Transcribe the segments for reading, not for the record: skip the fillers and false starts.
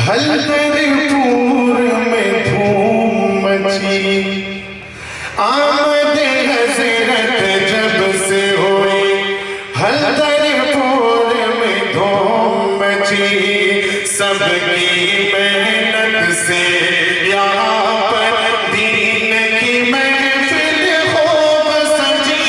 हल्दरपुर में धूम मची, आमद हज़रत जब से हुई। हल्दरपुर में धूम मची, सबकी मेहनत से यहाँ पर दीन की महफिल खूब सजी।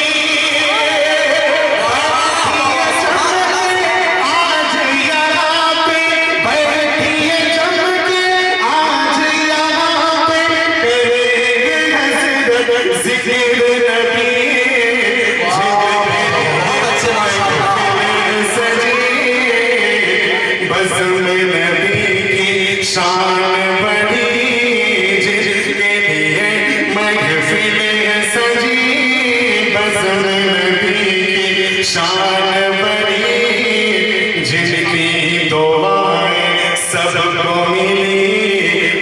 आज यहाँ पे बैठी है चमके, आज यहाँ पे करेंगे हज़रत ज़िक्र नबी। बस में नबी की शान बड़ी, जिसके लिए महफिल सजी। बस में नबी की शान बड़ी, जिनकी दुआएं सबको मिली,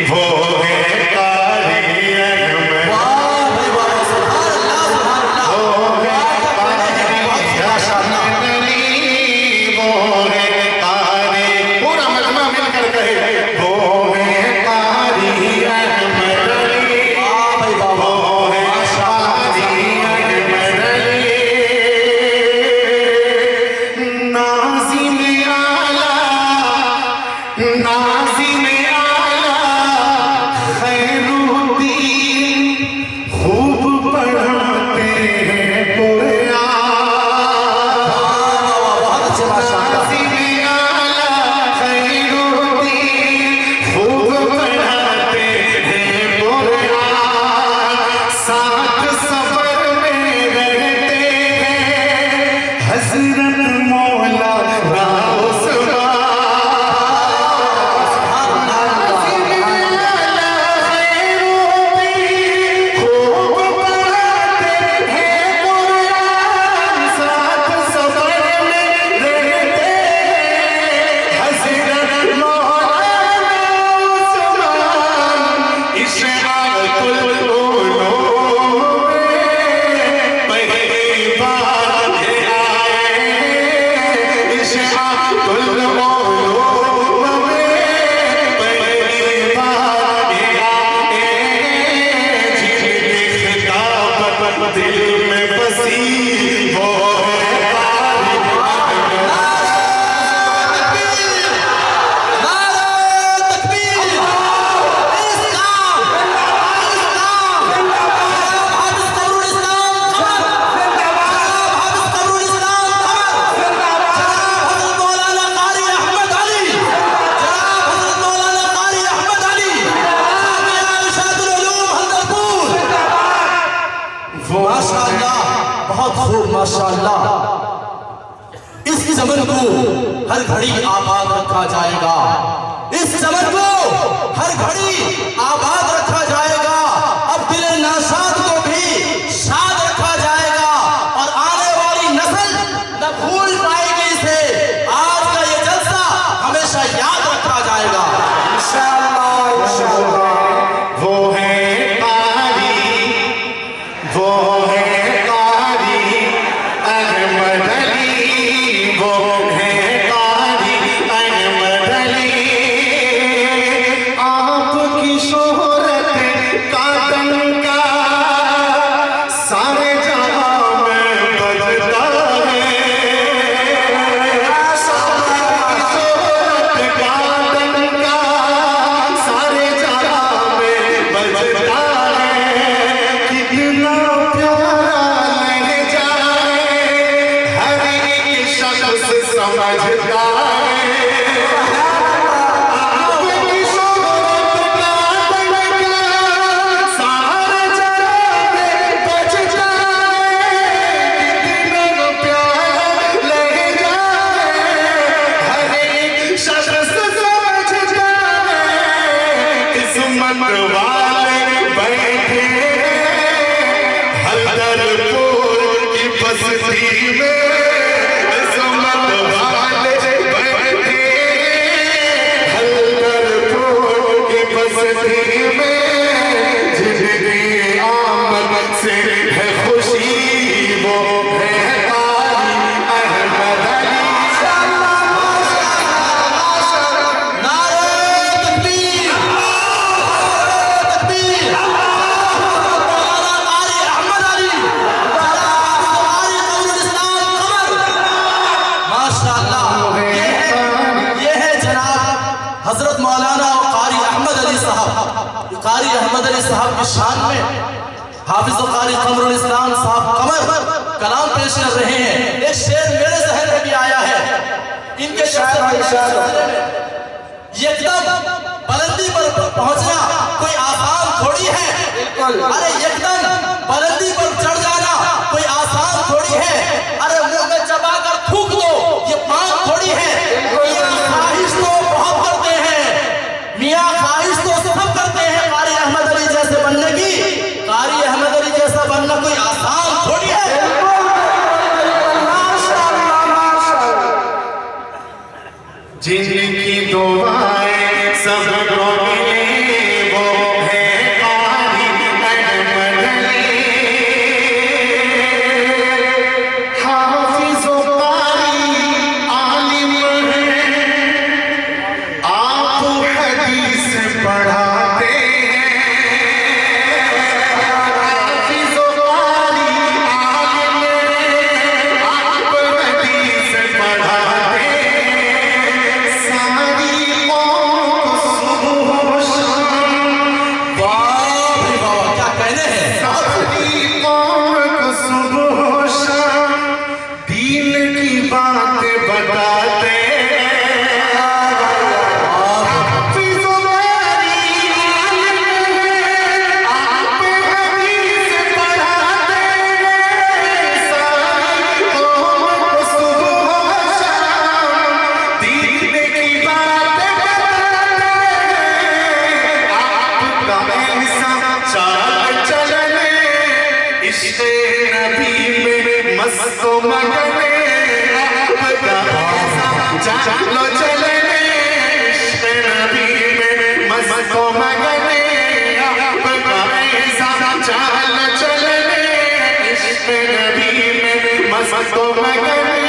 वो है कारी अहमद। वो है पूरा मजमा मिलकर कहे, वो है कारी अहमद अली। वो है कारी अहमद अली। नाज़िम आला, नाज़िम आला खैरुद्दीन, खूब पढ़ाते हैं कुरान। हज़रत मौला दिल में बसी, वो माशाअल्लाह, बहुत खूब माशाअल्लाह। इस चमन को हर घड़ी आबाद रखा जाएगा, इस चमन को हर घड़ी आबाद रखा जाएगा। अब दिल नाशाद को भी शाद रखा जाएगा, और आने वाली नस्ल न भूल पाएगी इसे। आज का ये जलसा हमेशा याद रखा जाएगा इंशाअल्लाह, इंशाअल्लाह। वो है कारी, वो है कारी अहमद अली। वो है कारी अहमद अली। आपकी शोहरत का डंका सारे जहां में बजता है। आपकी शोहरत का डंका सारे जहां में बजता है। कितना प्यारा लहजा है, हर एक शख्स समझता है। आपकी शोहरत का डंका सारे जहां में बजता है। कितना प्यारा लहजा है, हर एक शख्स समझता है। किस्मत वाले बैठे हल्दरपुर की बस्ती में। हजरत मौलाना और कारी अहमद अली साहब, कारी अहमद अली साहब की शान में हाफिज और कारी कमरुल इस्लाम साहब कमर कलाम पेश कर रहे हैं। एक शेर मेरे जहन में भी आया है, इनके एकदम बुलंदी पर पहुंचना कोई आसान थोड़ी है। अरे एकदम बुलंदी पर चढ़ जाना कोई आसान थोड़ी है। अरे मुंह में चबाकर थूक दो ये पाप थोड़ी है। ख्वाहिश तो बहुत करते हैं मियाँ, ख्वाहिश तो सब करते हैं कारी अहमद अली जैसे बनने की। कारी अहमद अली जैसा बनना कोई आसान थोड़ी है। जिनकी दुआएं सबको मिले वो है कारी अहमद अली। हाफिज कारी आलिम है, आप हदीस पढ़ाते हैं। हाफिज कारी आलिम है, आप हदीस पढ़ाते हैं। चलो चले इश्क़ नबी में मस्त मगने, आपका ऐसा चलो चले इश्क़ नबी में मस्त मगने।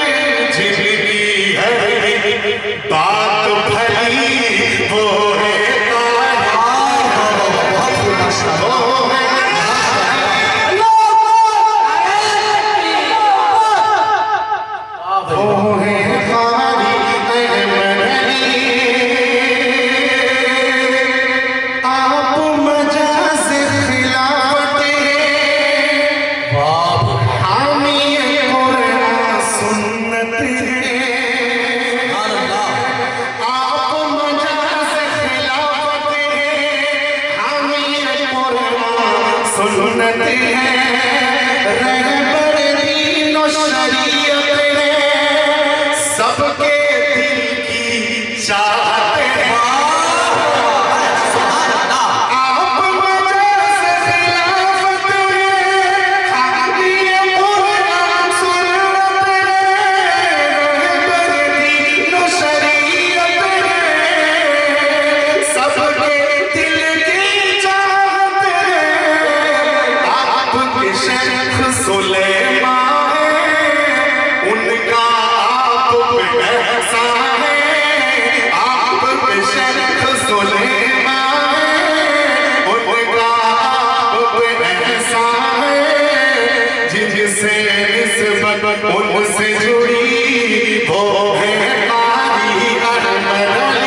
जिनकी है बात भली वो है सुन्नत है, रहबर दीन और शरीयत है, सबके दिल की चाहत है। आप वजह से खिलाफत है, हामिए कुरान सुन्नत है, रहबर दीन और शरीयत है, सबके दिल की चाहत है। शेख सुलेमान है, उनका आप पे एहसान है। आप पे शेख सुलेमान है, उनका आप पे एहसान है। जिनसे निस्बत उनसे जुड़ी वो है कारी अहमद अली।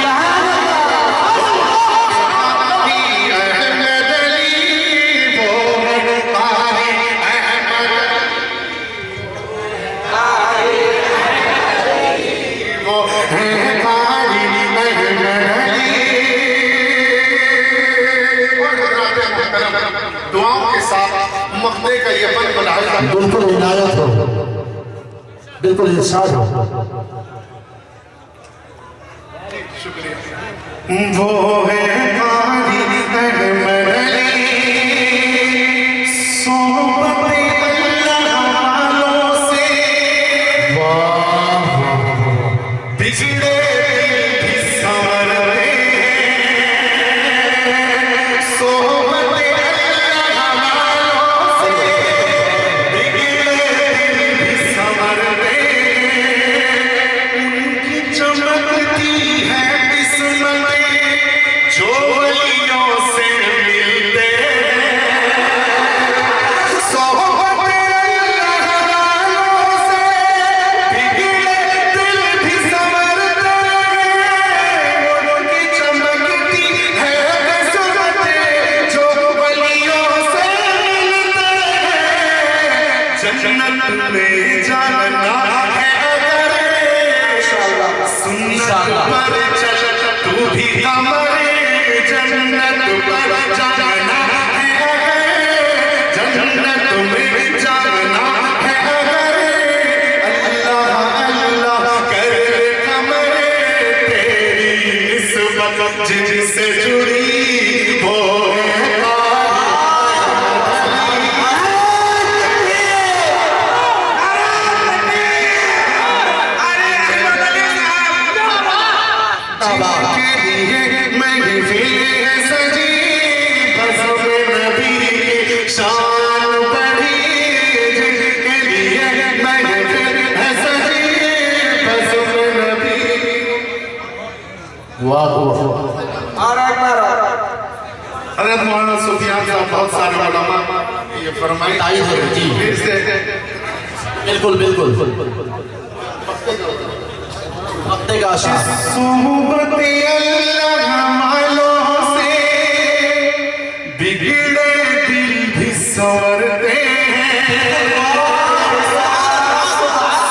दुआओं के साथ मखने का ये बन बनाया, बिल्कुल इनायत हो, बिल्कुल इरशाद हो। शुक्रिया। वो है कारी अहमद अली, सोबत अल्लाह वालों से जन्नत पर जाना है अगर, जन्नत में जाना है अगर, अल्लाह अल्लाह कर कमर तेरी निस्बत जिनसे जुड़ी वो है हज़रत मौलाना सुफियान साहब बहुत सारे उलमा ये फरमाई जी बिल्कुल बिल्कुल हफ्ते का आशीष सोहबत अल्लाह वालों से बिगड़े दिल भी संवरते हैं,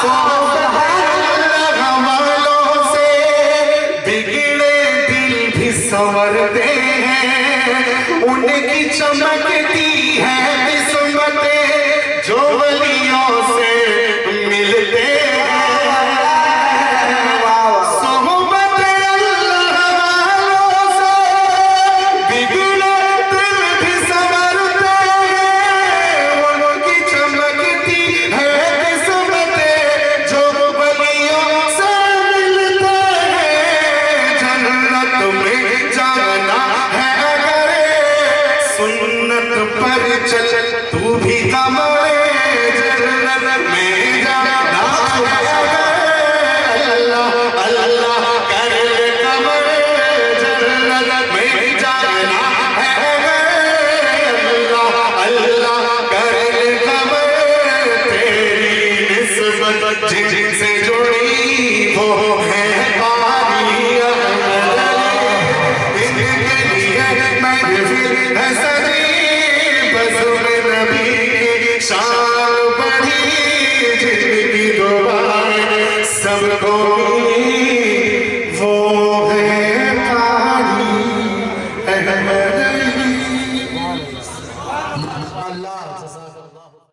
सोहबत अल्लाह वालों से बिगड़े दिल भी संवरते हैं, उनकी चमकती है किस्मतें जो वलियों से मिलते हैं। सोहबत अल्लाह वालों से बिगड़े दिल भी संवरते हैं, उनकी चमकती है किस्मतें जो वलियों से मिलते हैं। जन्नत में जाना है अगर, सुन्नत पर चल तू भी कमरे, जन्नत में जाना है अगर, अल्लाह अल्लाह कर कमरे, जन्नत में जाना है अगर, अल्लाह अल्लाह कर कमरे तेरी निस्बत जिनसे जुड़ी वो है बारी अहमद अली, इनके लिए महफिल है सजी, बस में नबी की शान बढ़ी, जिनकी दुआएं सबको